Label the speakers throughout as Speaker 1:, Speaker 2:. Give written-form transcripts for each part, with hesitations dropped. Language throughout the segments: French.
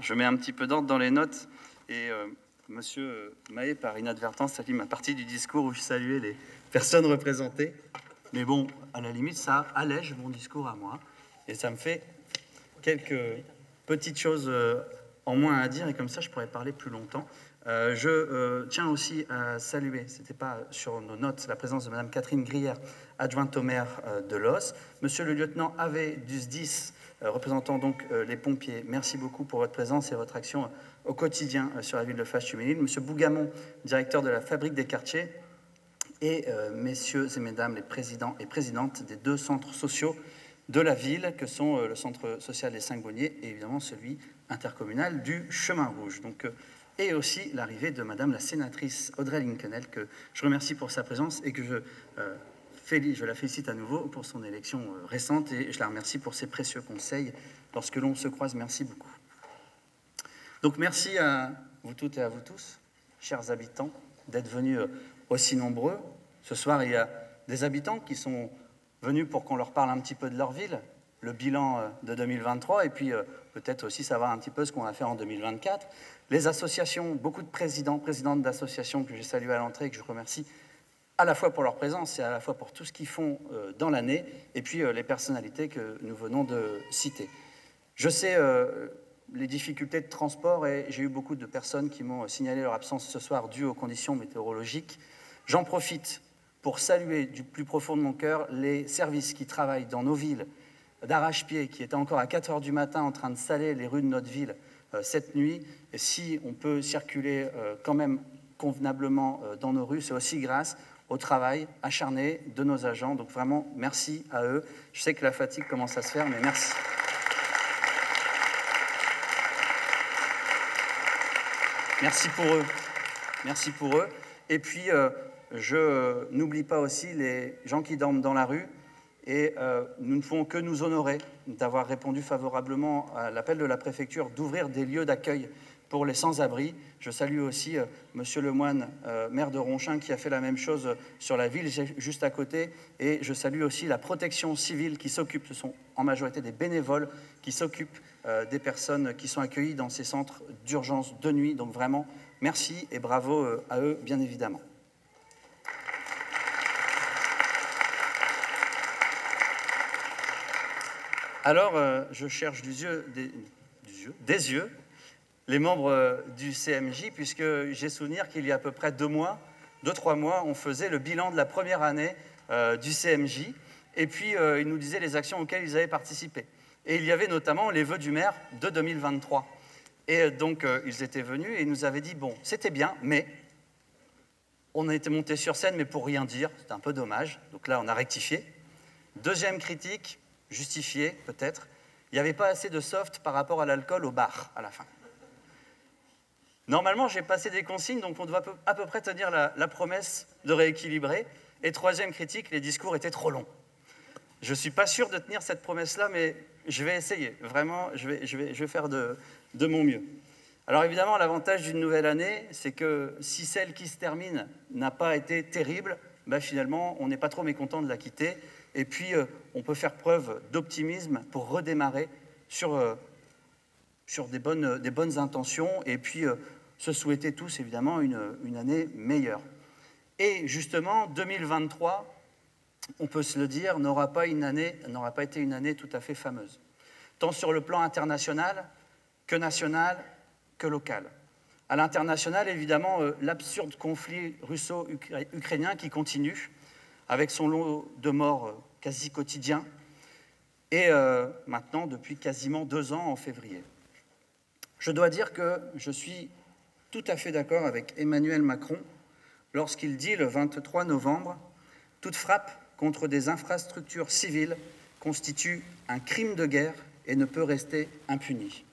Speaker 1: Je mets un petit peu d'ordre dans les notes et Monsieur Mahé, par inadvertance, salue ma partie du discours où je saluais les personnes représentées. Mais bon, à la limite, ça allège mon discours à moi et ça me fait quelques petites choses en moins à dire et comme ça, je pourrais parler plus longtemps. Je tiens aussi à saluer, c'était pas sur nos notes, la présence de Madame Catherine Grière, adjointe au maire de Los, Monsieur le lieutenant Ave du SDIS, représentant donc les pompiers. Merci beaucoup pour votre présence et votre action au quotidien sur la ville de Fâche-Tuménil. Monsieur Bougamont, directeur de la Fabrique des quartiers, et messieurs et mesdames les présidents et présidentes des deux centres sociaux de la ville, que sont le centre social des Cinq-Bonniers et évidemment celui intercommunal du Chemin Rouge. Donc, et aussi l'arrivée de Madame la sénatrice Audrey Linkenel, que je remercie pour sa présence et que je la félicite à nouveau pour son élection récente et je la remercie pour ses précieux conseils lorsque l'on se croise. Merci beaucoup. Donc merci à vous toutes et à vous tous, chers habitants, d'être venus aussi nombreux. Ce soir, il y a des habitants qui sont venus pour qu'on leur parle un petit peu de leur ville, le bilan de 2023, et puis peut-être aussi savoir un petit peu ce qu'on a fait en 2024. Les associations, beaucoup de présidentes d'associations que j'ai saluées à l'entrée et que je remercie à la fois pour leur présence et à la fois pour tout ce qu'ils font dans l'année, et puis les personnalités que nous venons de citer. Je sais les difficultés de transport et j'ai eu beaucoup de personnes qui m'ont signalé leur absence ce soir due aux conditions météorologiques. J'en profite pour saluer du plus profond de mon cœur les services qui travaillent dans nos villes d'arrache-pied, qui étaient encore à 4 heures du matin en train de saler les rues de notre ville cette nuit. Et si on peut circuler quand même convenablement dans nos rues, c'est aussi grâce au travail acharné de nos agents. Donc vraiment, merci à eux. Je sais que la fatigue commence à se faire, mais merci. Merci pour eux. Merci pour eux. Et puis, je n'oublie pas aussi les gens qui dorment dans la rue. Et nous ne pouvons que nous honorer d'avoir répondu favorablement à l'appel de la préfecture d'ouvrir des lieux d'accueil pour les sans-abri. Je salue aussi Monsieur Lemoine, maire de Ronchin, qui a fait la même chose sur la ville juste à côté. Et je salue aussi la protection civile qui s'occupe, ce sont en majorité des bénévoles, qui s'occupent des personnes qui sont accueillies dans ces centres d'urgence de nuit. Donc vraiment, merci et bravo à eux, bien évidemment. Alors, je cherche des yeux les membres du CMJ, puisque j'ai souvenir qu'il y a à peu près 2-3 mois, on faisait le bilan de la première année du CMJ, et puis ils nous disaient les actions auxquelles ils avaient participé. Et il y avait notamment les vœux du maire de 2023. Et donc, ils étaient venus et ils nous avaient dit, bon, c'était bien, mais on a été monté sur scène, mais pour rien dire, c'était un peu dommage. Donc là, on a rectifié. Deuxième critique, justifiée peut-être, il n'y avait pas assez de soft par rapport à l'alcool au bar à la fin. Normalement, j'ai passé des consignes, donc on doit à peu près tenir la promesse de rééquilibrer. Et troisième critique, les discours étaient trop longs. Je ne suis pas sûr de tenir cette promesse-là, mais je vais essayer. Vraiment, je vais faire de mon mieux. Alors évidemment, l'avantage d'une nouvelle année, c'est que si celle qui se termine n'a pas été terrible, ben finalement, on n'est pas trop mécontent de la quitter. Et puis, on peut faire preuve d'optimisme pour redémarrer sur des bonnes intentions et puis se souhaiter tous, évidemment, une année meilleure. Et justement, 2023, on peut se le dire, n'aura pas été une année tout à fait fameuse, tant sur le plan international que national que local. À l'international, évidemment, l'absurde conflit russo-ukrainien qui continue, avec son lot de morts quasi quotidiens, et maintenant depuis quasiment 2 ans en février. Je dois dire que je suis tout à fait d'accord avec Emmanuel Macron lorsqu'il dit le 23 novembre « Toute frappe contre des infrastructures civiles constitue un crime de guerre et ne peut rester impunie ».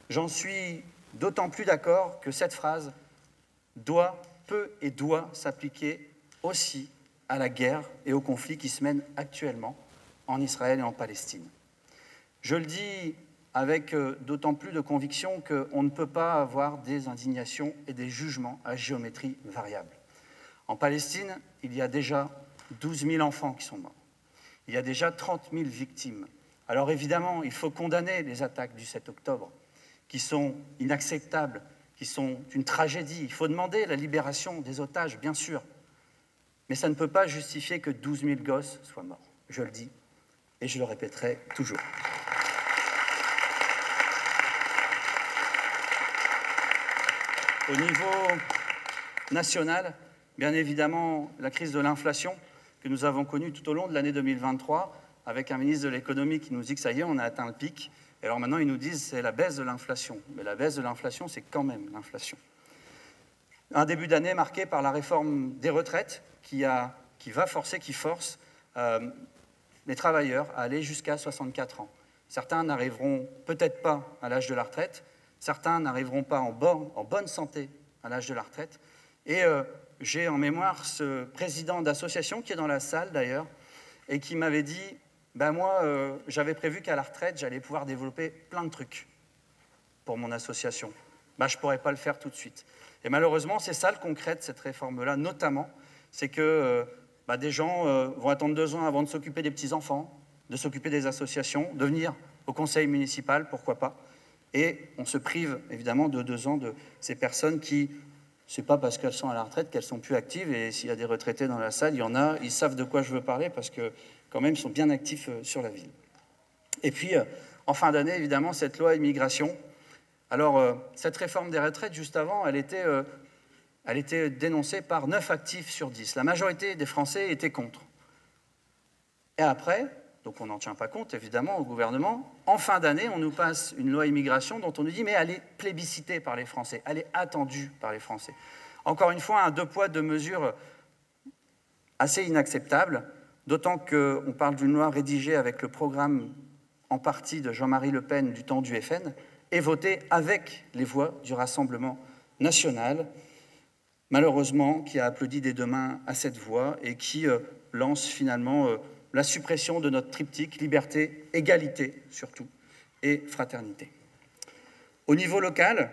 Speaker 1: J'en suis d'autant plus d'accord que cette phrase peut et doit s'appliquer aussi à la guerre et au conflit qui se mènent actuellement en Israël et en Palestine. Je le dis avec d'autant plus de conviction qu'on ne peut pas avoir des indignations et des jugements à géométrie variable. En Palestine, il y a déjà 12 000 enfants qui sont morts. Il y a déjà 30 000 victimes. Alors évidemment, il faut condamner les attaques du 7 octobre, qui sont inacceptables, qui sont une tragédie. Il faut demander la libération des otages, bien sûr. Mais ça ne peut pas justifier que 12 000 gosses soient morts. Je le dis et je le répéterai toujours. Au niveau national, bien évidemment, la crise de l'inflation que nous avons connue tout au long de l'année 2023, avec un ministre de l'économie qui nous dit que ça y est, on a atteint le pic. Et alors maintenant, ils nous disent que c'est la baisse de l'inflation. Mais la baisse de l'inflation, c'est quand même l'inflation. Un début d'année marqué par la réforme des retraites qui force les travailleurs à aller jusqu'à 64 ans. Certains n'arriveront peut-être pas à l'âge de la retraite, certains n'arriveront pas en bonne santé à l'âge de la retraite. Et j'ai en mémoire ce président d'association qui est dans la salle d'ailleurs et qui m'avait dit ben moi, j'avais prévu qu'à la retraite, j'allais pouvoir développer plein de trucs pour mon association. Ben, je ne pourrais pas le faire tout de suite. Et malheureusement, c'est ça le concret de cette réforme-là, notamment, c'est que des gens vont attendre 2 ans avant de s'occuper des petits-enfants, de s'occuper des associations, de venir au conseil municipal, pourquoi pas. Et on se prive, évidemment, de 2 ans de ces personnes qui, c'est pas parce qu'elles sont à la retraite qu'elles sont plus actives. Et s'il y a des retraités dans la salle, il y en a, ils savent de quoi je veux parler parce que, quand même, ils sont bien actifs sur la ville. Et puis, en fin d'année, évidemment, cette loi immigration. Alors, cette réforme des retraites, juste avant, elle était dénoncée par 9 actifs sur 10. La majorité des Français étaient contre. Et après, donc on n'en tient pas compte, évidemment, au gouvernement, en fin d'année, on nous passe une loi immigration dont on nous dit « mais elle est plébiscitée par les Français, elle est attendue par les Français ». Encore une fois, un 2 poids, 2 mesures assez inacceptable, d'autant qu'on parle d'une loi rédigée avec le programme en partie de Jean-Marie Le Pen du temps du FN et votée avec les voix du Rassemblement national, malheureusement, qui a applaudi des 2 mains à cette voix et qui lance finalement la suppression de notre triptyque liberté, égalité surtout, et fraternité. Au niveau local,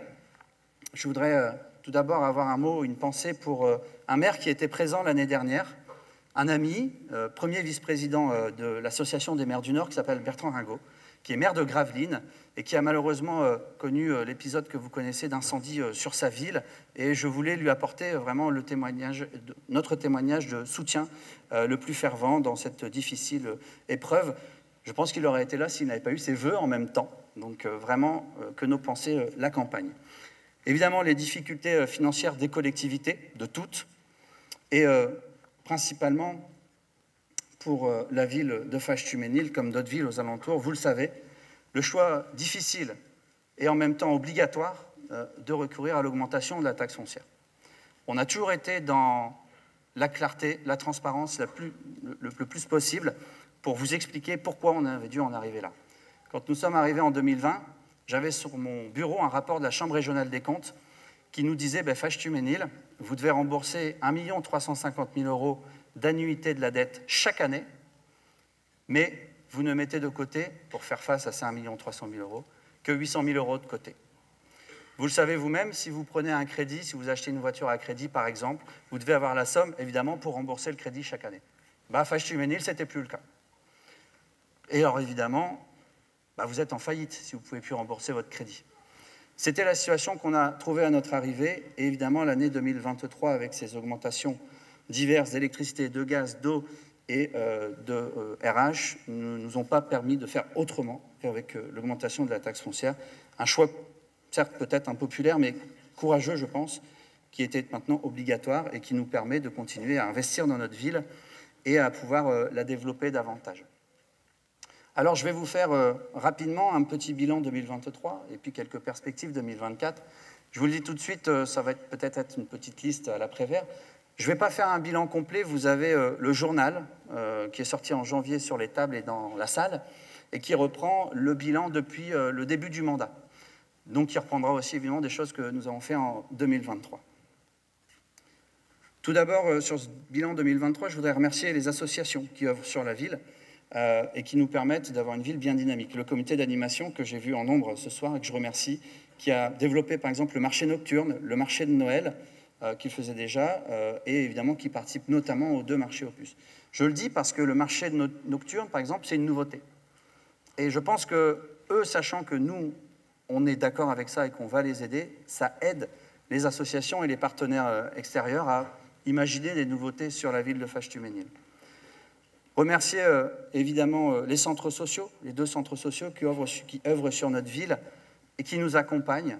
Speaker 1: je voudrais tout d'abord avoir un mot, une pensée pour un maire qui était présent l'année dernière, un ami, premier vice-président de l'Association des maires du Nord, qui s'appelle Bertrand Ringot, qui est maire de Gravelines et qui a malheureusement connu l'épisode que vous connaissez d'incendie sur sa ville. Et je voulais lui apporter vraiment notre témoignage de soutien le plus fervent dans cette difficile épreuve. Je pense qu'il aurait été là s'il n'avait pas eu ses vœux en même temps. Donc vraiment que nos pensées l'accompagnent. Évidemment, les difficultés financières des collectivités, de toutes, et principalement pour la ville de Fâche-Tuménil, comme d'autres villes aux alentours, vous le savez, le choix difficile et en même temps obligatoire de recourir à l'augmentation de la taxe foncière. On a toujours été dans la clarté, la transparence le plus possible pour vous expliquer pourquoi on avait dû en arriver là. Quand nous sommes arrivés en 2020, j'avais sur mon bureau un rapport de la Chambre régionale des comptes qui nous disait Fâche-Tuménil, vous devez rembourser 1 350 000 € d'annuité de la dette chaque année, mais vous ne mettez de côté, pour faire face à ces 1 300 000 €, que 800 000 € de côté. Vous le savez vous-même, si vous prenez un crédit, si vous achetez une voiture à crédit par exemple, vous devez avoir la somme, évidemment, pour rembourser le crédit chaque année. À Fâche-Tuménil, ce n'était plus le cas. Et alors évidemment, vous êtes en faillite si vous ne pouvez plus rembourser votre crédit. C'était la situation qu'on a trouvée à notre arrivée, et évidemment l'année 2023, avec ces augmentations diverses d'électricité, de gaz, d'eau et de RH, ne nous ont pas permis de faire autrement qu'avec l'augmentation de la taxe foncière. Un choix, certes peut-être impopulaire, mais courageux, je pense, qui était maintenant obligatoire et qui nous permet de continuer à investir dans notre ville et à pouvoir la développer davantage. Alors, je vais vous faire rapidement un petit bilan 2023 et puis quelques perspectives 2024. Je vous le dis tout de suite, ça va peut-être être une petite liste à l'après-vert. Je ne vais pas faire un bilan complet. Vous avez le journal qui est sorti en janvier sur les tables et dans la salle et qui reprend le bilan depuis le début du mandat. Donc, qui reprendra aussi évidemment des choses que nous avons fait en 2023. Tout d'abord, sur ce bilan 2023, je voudrais remercier les associations qui œuvrent sur la ville et qui nous permettent d'avoir une ville bien dynamique. Le comité d'animation que j'ai vu en nombre ce soir et que je remercie, qui a développé par exemple le marché nocturne, le marché de Noël, qu'il faisait déjà, et évidemment qui participe notamment aux 2 marchés opus. Je le dis parce que le marché nocturne, par exemple, c'est une nouveauté. Et je pense que eux, sachant que nous, on est d'accord avec ça et qu'on va les aider, ça aide les associations et les partenaires extérieurs à imaginer des nouveautés sur la ville de Fâche-Tuménil. Remercier évidemment les centres sociaux, les 2 centres sociaux qui œuvrent sur notre ville et qui nous accompagnent.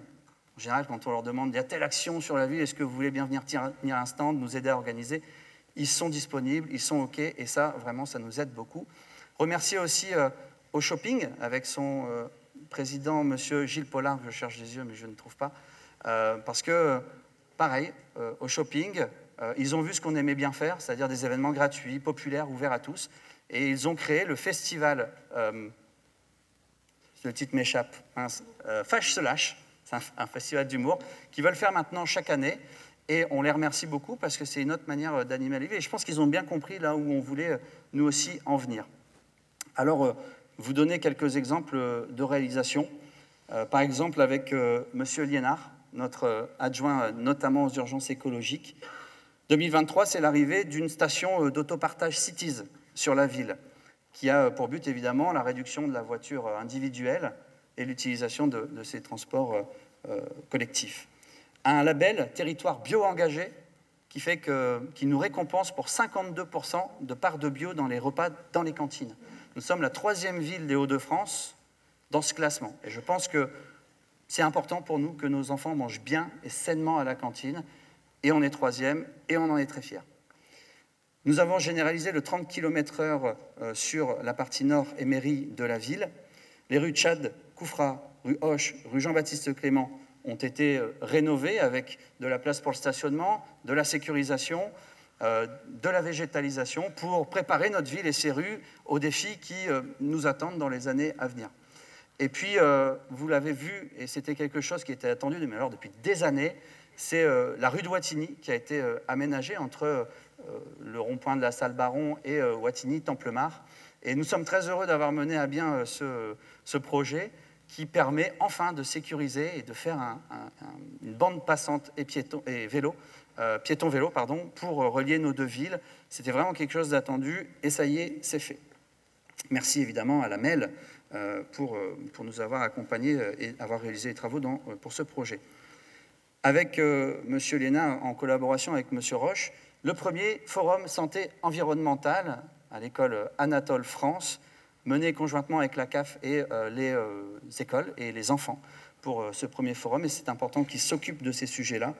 Speaker 1: En général, quand on leur demande, il y a telle action sur la ville, est-ce que vous voulez bien venir tenir un stand, nous aider à organiser? Ils sont disponibles, ils sont OK, et ça, vraiment, ça nous aide beaucoup. Remercier aussi au shopping, avec son président, M. Gilles Pollard, je cherche des yeux, mais je ne trouve pas, parce que, pareil, au shopping, ils ont vu ce qu'on aimait bien faire, c'est-à-dire des événements gratuits, populaires, ouverts à tous, et ils ont créé le festival, le titre m'échappe, Fâche se lâche, c'est un festival d'humour, qu'ils veulent faire maintenant chaque année, et on les remercie beaucoup parce que c'est une autre manière d'animer la ville, et je pense qu'ils ont bien compris là où on voulait nous aussi en venir. Alors, vous donner quelques exemples de réalisation, par exemple avec M. Liénard, notre adjoint notamment aux urgences écologiques. 2023, c'est l'arrivée d'une station d'autopartage Cities sur la ville, qui a pour but évidemment la réduction de la voiture individuelle et l'utilisation de ces transports collectifs. Un label territoire bio-engagé qui nous récompense pour 52% de part de bio dans les repas dans les cantines. Nous sommes la 3e ville des Hauts-de-France dans ce classement. Et je pense que c'est important pour nous que nos enfants mangent bien et sainement à la cantine. Et on est 3e et on en est très fiers. Nous avons généralisé le 30 km/h sur la partie nord et mairie de la ville. Les rues Tchad, Koufra, rue Hoche, rue Jean-Baptiste Clément ont été rénovées avec de la place pour le stationnement, de la sécurisation, de la végétalisation pour préparer notre ville et ses rues aux défis qui nous attendent dans les années à venir. Et puis, vous l'avez vu, et c'était quelque chose qui était attendu depuis des années, c'est la rue de Wattignies qui a été aménagée entre le rond-point de la Salle Baron et Wattignies-Templemar. Et nous sommes très heureux d'avoir mené à bien ce projet qui permet enfin de sécuriser et de faire une bande passante et piéton-vélo pour relier nos 2 villes. C'était vraiment quelque chose d'attendu et ça y est, c'est fait. Merci évidemment à la MEL pour nous avoir accompagnés et avoir réalisé les travaux pour ce projet. Avec M. Liénard, en collaboration avec M. Roche, le premier forum santé environnementale à l'école Anatole France, mené conjointement avec la CAF et les écoles et les enfants pour ce premier forum, et c'est important qu'ils s'occupent de ces sujets-là.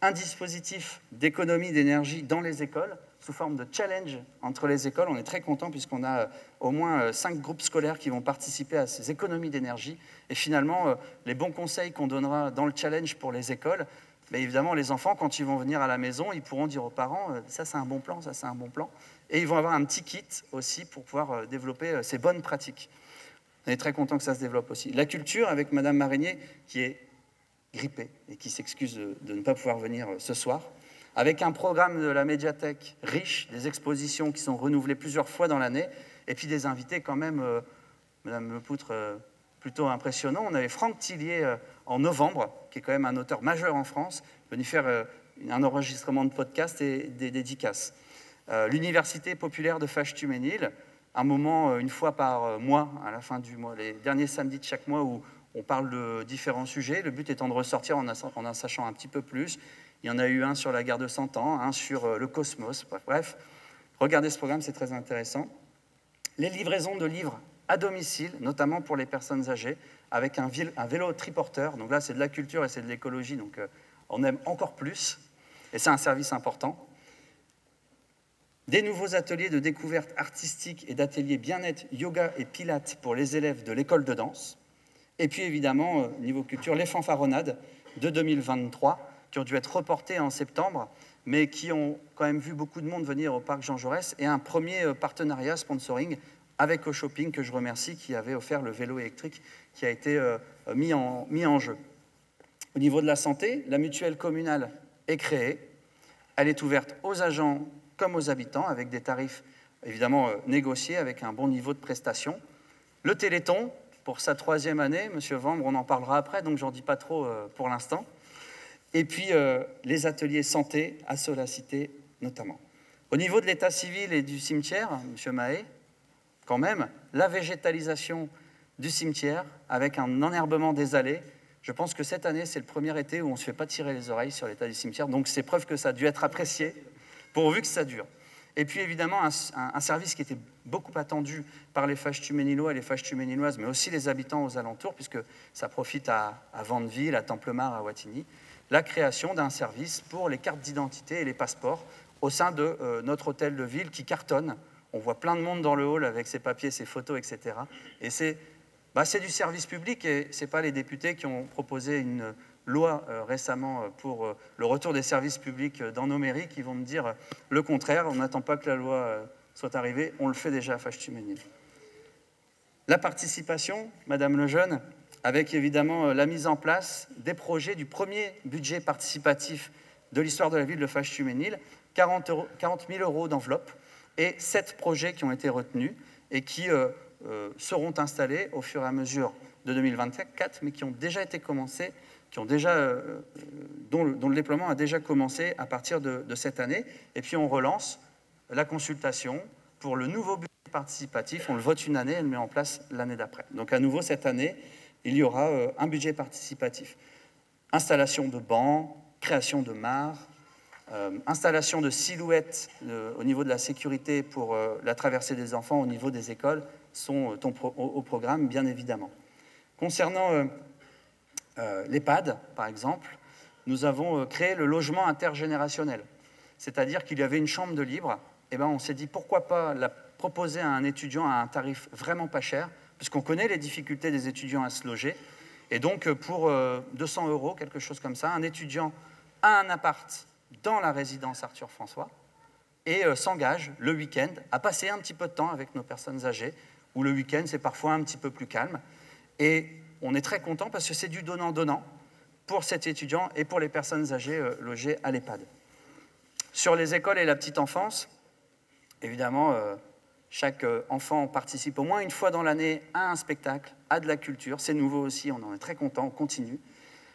Speaker 1: Un dispositif d'économie d'énergie dans les écoles, sous forme de challenge entre les écoles. On est très content puisqu'on a au moins 5 groupes scolaires qui vont participer à ces économies d'énergie. Et finalement, les bons conseils qu'on donnera dans le challenge pour les écoles, mais évidemment, les enfants, quand ils vont venir à la maison, ils pourront dire aux parents « ça, c'est un bon plan, ça, c'est un bon plan ». Et ils vont avoir un petit kit aussi pour pouvoir développer ces bonnes pratiques. On est très content que ça se développe aussi. La culture, avec Madame Marigné, qui est grippée et qui s'excuse de ne pas pouvoir venir ce soir, avec un programme de la médiathèque riche, des expositions qui sont renouvelées plusieurs fois dans l'année, et puis des invités quand même, Madame Lepoutre, plutôt impressionnants. On avait Franck Tillier en novembre, qui est quand même un auteur majeur en France, venu faire un enregistrement de podcast et des dédicaces. L'Université populaire de Fâche-Tuménil, un moment, une fois par mois, à la fin du mois, les derniers samedis de chaque mois, où on parle de différents sujets, le but étant de ressortir en en sachant un petit peu plus. Il y en a eu un sur la guerre de 100 ans, un sur le cosmos, bref. Regardez ce programme, c'est très intéressant. Les livraisons de livres à domicile, notamment pour les personnes âgées, avec un vélo triporteur. Donc là, c'est de la culture et c'est de l'écologie, donc on aime encore plus. Et c'est un service important. Des nouveaux ateliers de découverte artistique et d'ateliers bien-être, yoga et pilates pour les élèves de l'école de danse. Et puis évidemment, niveau culture, les fanfaronnades de 2023, qui ont dû être reportées en septembre, mais qui ont quand même vu beaucoup de monde venir au parc Jean Jaurès, et un premier partenariat sponsoring avec Au Shopping, que je remercie, qui avait offert le vélo électrique qui a été mis en jeu. Au niveau de la santé, la mutuelle communale est créée. Elle est ouverte aux agents comme aux habitants, avec des tarifs évidemment négociés, avec un bon niveau de prestation. Le Téléthon, pour sa 3e année, M. Vambre, on en parlera après, donc je n'en dis pas trop pour l'instant. Et puis les ateliers santé à Solacité notamment. Au niveau de l'état civil et du cimetière, M. Mahé, quand même, la végétalisation du cimetière, avec un enherbement des allées. Je pense que cette année, c'est le premier été où on ne se fait pas tirer les oreilles sur l'état du cimetière, donc c'est preuve que ça a dû être apprécié, pourvu que ça dure. Et puis évidemment, un service qui était beaucoup attendu par les Fâches-Tuménillois et les Fâches-Tuménilloises, mais aussi les habitants aux alentours, puisque ça profite à Vandeville, à Templemar, à Wattignies, la création d'un service pour les cartes d'identité et les passeports au sein de notre hôtel de ville qui cartonne. On voit plein de monde dans le hall avec ses papiers, ses photos, etc. Et c'est du service public, et ce n'est pas les députés qui ont proposé une loi récemment pour le retour des services publics dans nos mairies qui vont me dire le contraire. On n'attend pas que la loi soit arrivée, on le fait déjà à Fâches-Tuménil. La participation, Madame Lejeune, avec évidemment la mise en place des projets du premier budget participatif de l'histoire de la ville de Fâches-Tuménil, 40 000 euros d'enveloppe, et 7 projets qui ont été retenus et qui seront installés au fur et à mesure de 2024, mais qui ont déjà été commencés, dont le déploiement a déjà commencé à partir de cette année. Et puis on relance la consultation pour le nouveau budget participatif. On le vote une année et le met en place l'année d'après. Donc à nouveau, cette année, il y aura un budget participatif. Installation de bancs, création de mares, installation de silhouettes au niveau de la sécurité pour la traversée des enfants au niveau des écoles sont au programme, bien évidemment. Concernant l'EHPAD, par exemple, nous avons créé le logement intergénérationnel. C'est-à-dire qu'il y avait une chambre de libre, et on s'est dit pourquoi pas la proposer à un étudiant à un tarif vraiment pas cher, puisqu'on connaît les difficultés des étudiants à se loger. Et donc, pour 200 €, quelque chose comme ça, un étudiant a un appart dans la résidence Arthur François et s'engage le week-end à passer un petit peu de temps avec nos personnes âgées, où le week-end, c'est parfois un petit peu plus calme. Et on est très content parce que c'est du donnant-donnant pour cet étudiant et pour les personnes âgées logées à l'EHPAD. Sur les écoles et la petite enfance, évidemment, chaque enfant participe au moins une fois dans l'année à un spectacle, à de la culture. C'est nouveau aussi, on en est très content, on continue.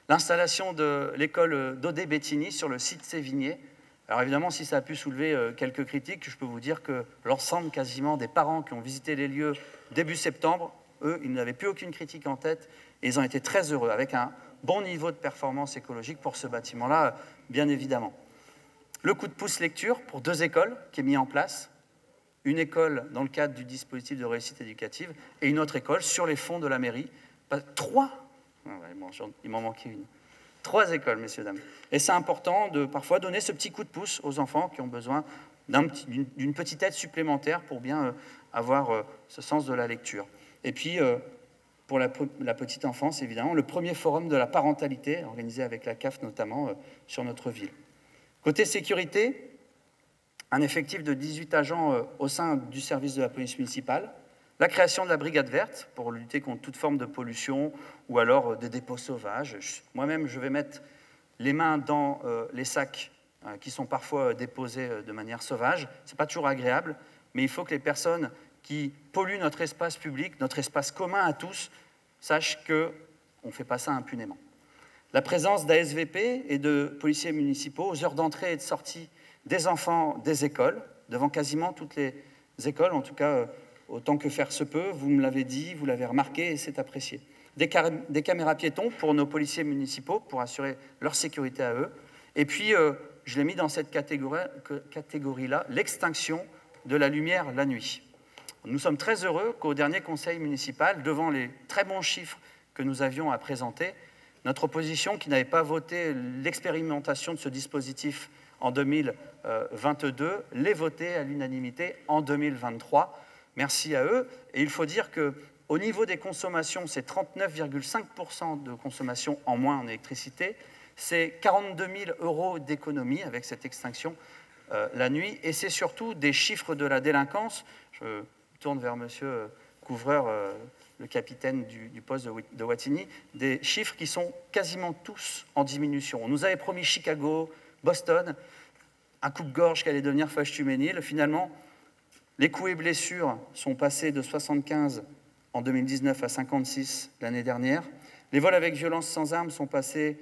Speaker 1: L'installation de l'école d'Audet-Bétigny sur le site Sévigné. Alors évidemment, si ça a pu soulever quelques critiques, je peux vous dire que l'ensemble quasiment des parents qui ont visité les lieux début septembre, eux, ils n'avaient plus aucune critique en tête et ils ont été très heureux, avec un bon niveau de performance écologique pour ce bâtiment-là, bien évidemment. Le coup de pouce lecture pour 2 écoles qui est mis en place. Une école dans le cadre du dispositif de réussite éducative et une autre école sur les fonds de la mairie. 3, il m'en manquait une. 3 écoles, messieurs, dames. Et c'est important de parfois donner ce petit coup de pouce aux enfants qui ont besoin d'une petite aide supplémentaire pour bien avoir ce sens de la lecture. Et puis, pour la petite enfance, évidemment, le premier forum de la parentalité, organisé avec la CAF notamment, sur notre ville. Côté sécurité, un effectif de 18 agents au sein du service de la police municipale, la création de la brigade verte pour lutter contre toute forme de pollution ou alors des dépôts sauvages. Moi-même, je vais mettre les mains dans les sacs qui sont parfois déposés de manière sauvage. Ce n'est pas toujours agréable, mais il faut que les personnes qui polluent notre espace public, notre espace commun à tous, sachent qu'on ne fait pas ça impunément. La présence d'ASVP et de policiers municipaux aux heures d'entrée et de sortie des enfants des écoles, devant quasiment toutes les écoles, en tout cas autant que faire se peut, vous me l'avez dit, vous l'avez remarqué et c'est apprécié. Des caméras piétons pour nos policiers municipaux, pour assurer leur sécurité à eux. Et puis, je l'ai mis dans cette catégorie-là, l'extinction de la lumière la nuit. Nous sommes très heureux qu'au dernier conseil municipal, devant les très bons chiffres que nous avions à présenter, notre opposition, qui n'avait pas voté l'expérimentation de ce dispositif en 2022, l'ait voté à l'unanimité en 2023. Merci à eux. Et il faut dire qu'au niveau des consommations, c'est 39,5% de consommation en moins en électricité. C'est 42 000 € d'économie avec cette extinction la nuit. Et c'est surtout des chiffres de la délinquance. Je tourne vers monsieur Couvreur, le capitaine du poste de Wattignies, des chiffres qui sont quasiment tous en diminution. On nous avait promis Chicago, Boston, un coupe-gorge qui allait devenir Fâches-Tuménil. Finalement, les coups et blessures sont passés de 75 en 2019 à 56 l'année dernière. Les vols avec violence sans armes sont passés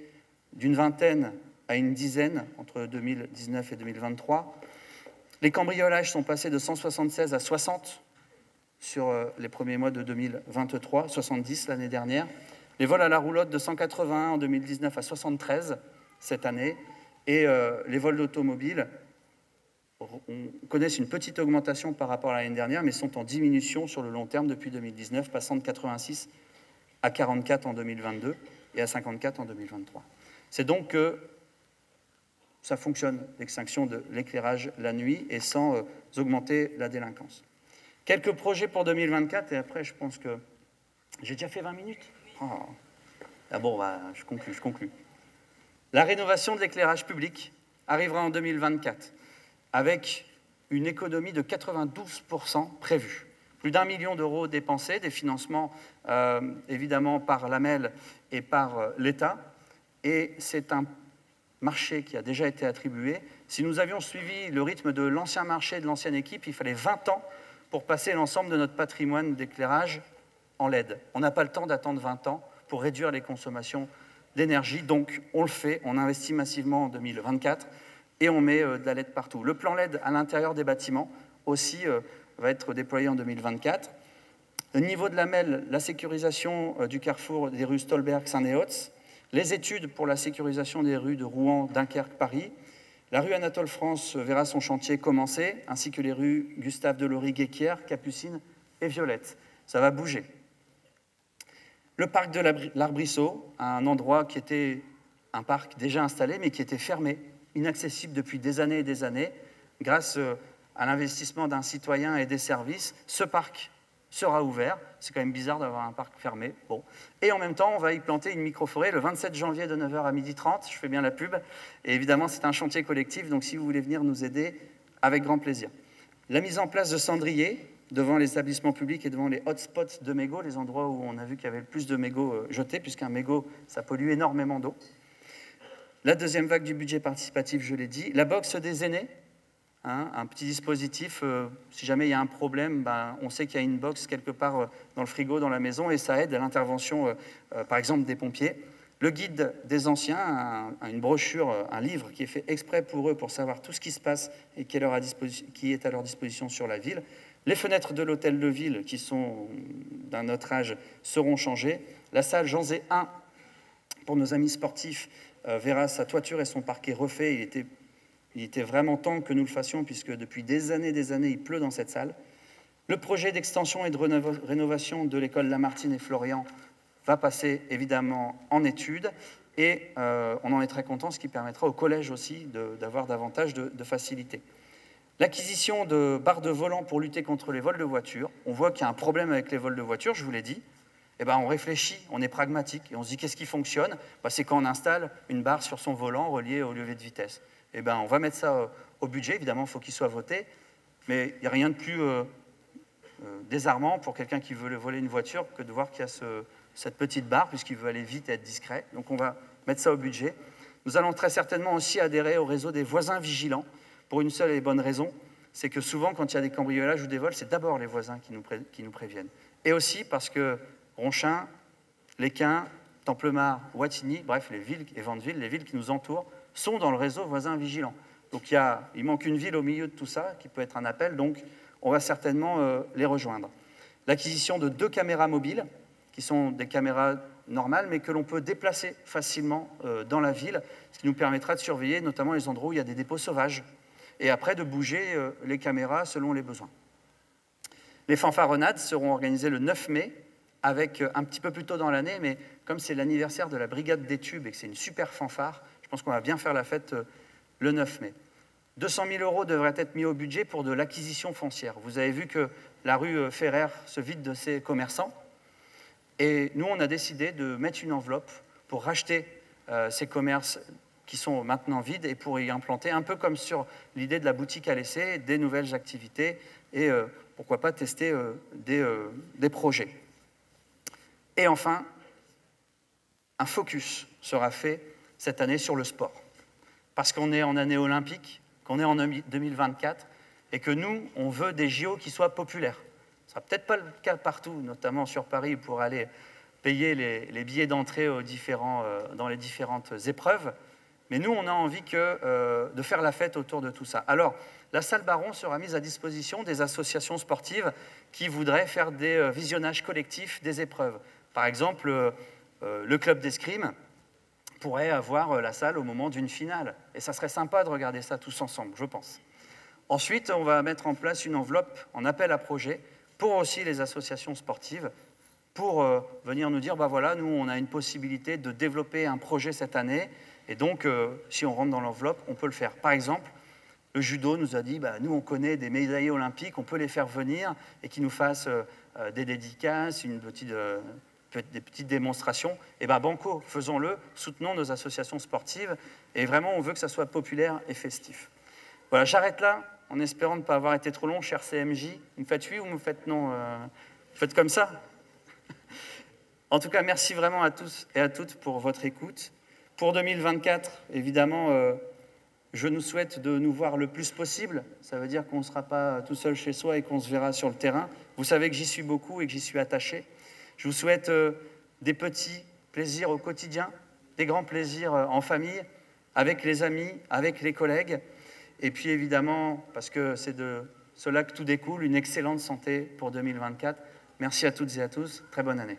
Speaker 1: d'une vingtaine à une dizaine entre 2019 et 2023. Les cambriolages sont passés de 176 à 60 sur les premiers mois de 2023, 70 l'année dernière. Les vols à la roulotte de 181 en 2019 à 73 cette année. Et les vols d'automobile connaissent une petite augmentation par rapport à l'année dernière, mais sont en diminution sur le long terme depuis 2019, passant de 86 à 44 en 2022 et à 54 en 2023. C'est donc que ça fonctionne, l'extinction de l'éclairage la nuit, et sans augmenter la délinquance. Quelques projets pour 2024, et après je pense que... J'ai déjà fait 20 minutes. Oh. Ah bon, bah, je conclus. La rénovation de l'éclairage public arrivera en 2024, avec une économie de 92% prévue. Plus d'1 million d'euros dépensés, des financements évidemment par l'AMEL et par l'État, et c'est un marché qui a déjà été attribué. Si nous avions suivi le rythme de l'ancien marché, de l'ancienne équipe, il fallait 20 ans pour passer l'ensemble de notre patrimoine d'éclairage en LED. On n'a pas le temps d'attendre 20 ans pour réduire les consommations d'énergie, donc on le fait, on investit massivement en 2024 et on met de la LED partout. Le plan LED à l'intérieur des bâtiments aussi va être déployé en 2024. Au niveau de la MEL, la sécurisation du carrefour des rues Stolberg-Saint-Néotz, les études pour la sécurisation des rues de Rouen, Dunkerque, Paris. La rue Anatole France verra son chantier commencer, ainsi que les rues Gustave Delory, Guéquière, Capucine et Violette. Ça va bouger. Le parc de l'Arbrisseau, un endroit qui était un parc déjà installé, mais qui était fermé, inaccessible depuis des années et des années. Grâce à l'investissement d'un citoyen et des services, ce parc sera ouvert. C'est quand même bizarre d'avoir un parc fermé. Bon. Et en même temps, on va y planter une microforêt le 27 janvier de 9h à 12h30. Je fais bien la pub. Et évidemment, c'est un chantier collectif, donc si vous voulez venir nous aider, avec grand plaisir. La mise en place de cendriers devant les établissements publics et devant les hotspots de mégots, les endroits où on a vu qu'il y avait le plus de mégots jetés, puisqu'un mégot, ça pollue énormément d'eau. La deuxième vague du budget participatif, je l'ai dit. La box des aînés, hein, un petit dispositif, si jamais il y a un problème, ben, on sait qu'il y a une box quelque part dans le frigo, dans la maison, et ça aide à l'intervention, par exemple, des pompiers. Le guide des anciens, une brochure, un livre qui est fait exprès pour eux, pour savoir tout ce qui se passe et qui est à leur disposition sur la ville. Les fenêtres de l'hôtel de ville, qui sont d'un autre âge, seront changées. La salle Jean Zé 1, pour nos amis sportifs, verra sa toiture et son parquet refait. Il était vraiment temps que nous le fassions, puisque depuis des années, il pleut dans cette salle. Le projet d'extension et de rénovation de l'école Lamartine et Florian va passer évidemment en études, et on en est très content, ce qui permettra au collège aussi d'avoir davantage de facilité. L'acquisition de barres de volant pour lutter contre les vols de voitures. On voit qu'il y a un problème avec les vols de voitures, je vous l'ai dit. Eh ben, on réfléchit, on est pragmatique, et on se dit qu'est-ce qui fonctionne? Ben, c'est quand on installe une barre sur son volant reliée au levier de vitesse. Eh ben, on va mettre ça au budget, évidemment, il faut qu'il soit voté, mais il n'y a rien de plus désarmant pour quelqu'un qui veut voler une voiture que de voir qu'il y a cette petite barre, puisqu'il veut aller vite et être discret. Donc on va mettre ça au budget. Nous allons très certainement aussi adhérer au réseau des voisins vigilants, pour une seule et bonne raison, c'est que souvent, quand il y a des cambriolages ou des vols, c'est d'abord les voisins qui nous préviennent. Et aussi parce que Ronchin, Lesquin, Templemar, Wattignies, bref, les villes et Vandeville, les villes qui nous entourent, sont dans le réseau voisins vigilants. Donc il manque une ville au milieu de tout ça, qui peut être un appel, donc on va certainement les rejoindre. L'acquisition de 2 caméras mobiles, qui sont des caméras normales, mais que l'on peut déplacer facilement dans la ville, ce qui nous permettra de surveiller notamment les endroits où il y a des dépôts sauvages, et après de bouger les caméras selon les besoins. Les fanfaronnades seront organisées le 9 mai, avec un petit peu plus tôt dans l'année, mais comme c'est l'anniversaire de la Brigade des Tubes et que c'est une super fanfare, je pense qu'on va bien faire la fête le 9 mai. 200 000 € devraient être mis au budget pour de l'acquisition foncière. Vous avez vu que la rue Ferrer se vide de ses commerçants, et nous, on a décidé de mettre une enveloppe pour racheter ces commerces qui sont maintenant vides et pour y implanter, un peu comme sur l'idée de la boutique à laisser, des nouvelles activités et pourquoi pas tester des projets. Et enfin, un focus sera fait cette année sur le sport. Parce qu'on est en année olympique, qu'on est en 2024 et que nous, on veut des JO qui soient populaires. Ce ne sera peut-être pas le cas partout, notamment sur Paris, pour aller payer les billets d'entrée dans les différentes épreuves. Mais nous, on a envie de faire la fête autour de tout ça. Alors, la salle Baron sera mise à disposition des associations sportives qui voudraient faire des visionnages collectifs des épreuves. Par exemple, le club d'escrime pourrait avoir la salle au moment d'une finale. Et ça serait sympa de regarder ça tous ensemble, je pense. Ensuite, on va mettre en place une enveloppe en appel à projet pour aussi les associations sportives, pour venir nous dire, bah voilà, nous, on a une possibilité de développer un projet cette année, et donc, si on rentre dans l'enveloppe, on peut le faire. Par exemple, le judo nous a dit, bah, nous, on connaît des médaillés olympiques, on peut les faire venir et qu'ils nous fassent des dédicaces, des petites démonstrations. Et bien, banco, faisons-le, soutenons nos associations sportives, et vraiment, on veut que ça soit populaire et festif. Voilà, j'arrête là, en espérant ne pas avoir été trop long, cher CMJ. Vous me faites oui ou vous me faites non Vous faites comme ça? En tout cas, merci vraiment à tous et à toutes pour votre écoute. Pour 2024, évidemment, je nous souhaite de nous voir le plus possible. Ça veut dire qu'on ne sera pas tout seul chez soi et qu'on se verra sur le terrain. Vous savez que j'y suis beaucoup et que j'y suis attaché. Je vous souhaite des petits plaisirs au quotidien, des grands plaisirs en famille, avec les amis, avec les collègues. Et puis évidemment, parce que c'est de cela que tout découle, une excellente santé pour 2024. Merci à toutes et à tous. Très bonne année.